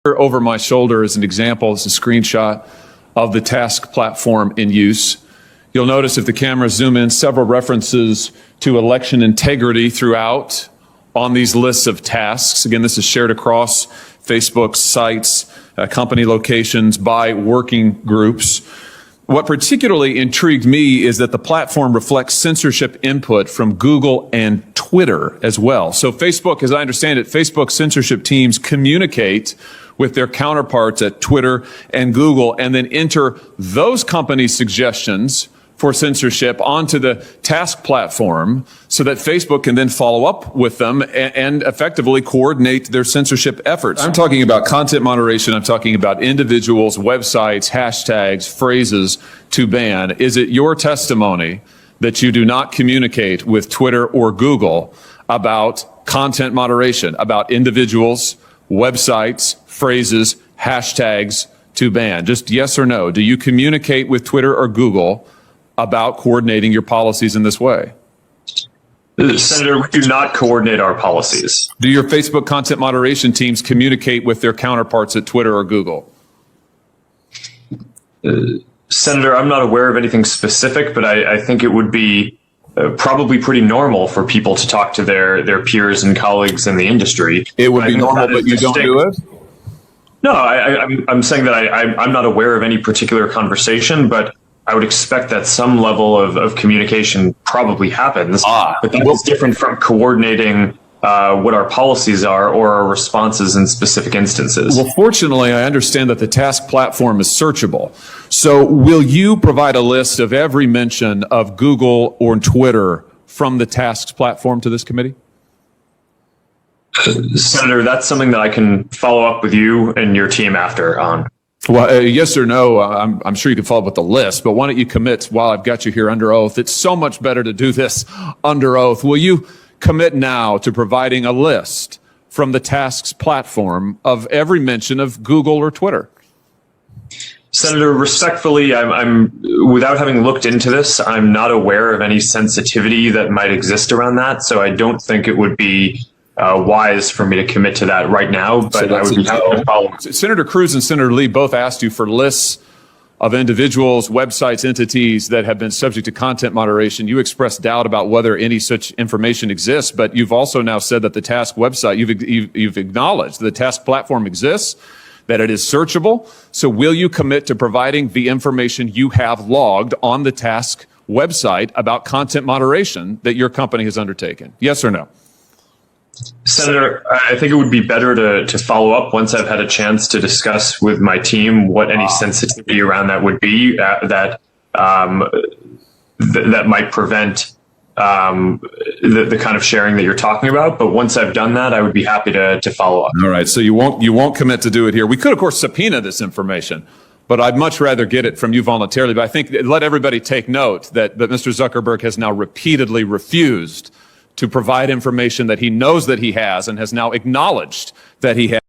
Over my shoulder is an example. It's a screenshot of the task platform in use. You'll notice if the cameras zoom in, several references to election integrity throughout on these lists of tasks. Again, this is shared across Facebook's sites, company locations, by working groups. What particularly intrigued me is that the platform reflects censorship input from Google and Twitter as well. So Facebook, as I understand it, Facebook censorship teams communicate with their counterparts at Twitter and Google and then enter those companies' suggestions for censorship onto the task platform so that Facebook can then follow up with them and effectively coordinate their censorship efforts. I'm talking about content moderation. I'm talking about individuals, websites, hashtags, phrases to ban. Is it your testimony that you do not communicate with Twitter or Google about content moderation, about individuals, websites, phrases, hashtags to ban? Just yes or no. Do you communicate with Twitter or Google about coordinating your policies in this way? Senator, we do not coordinate our policies. Do your Facebook content moderation teams communicate with their counterparts at Twitter or Google? Senator, I'm not aware of anything specific, but I think it would be probably pretty normal for people to talk to their peers and colleagues in the industry. It would be normal, but you don't do it? No, I'm saying that I'm not aware of any particular conversation, but I would expect that some level of communication probably happens. But that's different from coordinating what our policies are or our responses in specific instances. Well, fortunately, I understand that the task platform is searchable. So will you provide a list of every mention of Google or Twitter from the tasks platform to this committee? Senator, that's something that I can follow up with you and your team after on. Well, yes or no, I'm sure you can follow up with the list, but why don't you commit while I've got you here under oath? It's so much better to do this under oath. Will you commit now to providing a list from the tasks platform of every mention of Google or Twitter? Senator, respectfully, I'm without having looked into this, I'm not aware of any sensitivity that might exist around that. So I don't think it would be wise for me to commit to that right now, but so I would be happy to follow. Senator Cruz and Senator Lee both asked you for lists of individuals, websites, entities that have been subject to content moderation. You expressed doubt about whether any such information exists, but you've also now said that the task website, you've acknowledged the task platform exists, that it is searchable. So will you commit to providing the information you have logged on the task website about content moderation that your company has undertaken? Yes or no? Senator, I think it would be better to follow up once I've had a chance to discuss with my team what any sensitivity around that would be that might prevent the kind of sharing that you're talking about. But once I've done that, I would be happy to follow up. All right. So you won't commit to do it here. We could, of course, subpoena this information, but I'd much rather get it from you voluntarily. But I think let everybody take note that Mr. Zuckerberg has now repeatedly refused to provide information that he knows that he has and has now acknowledged that he has.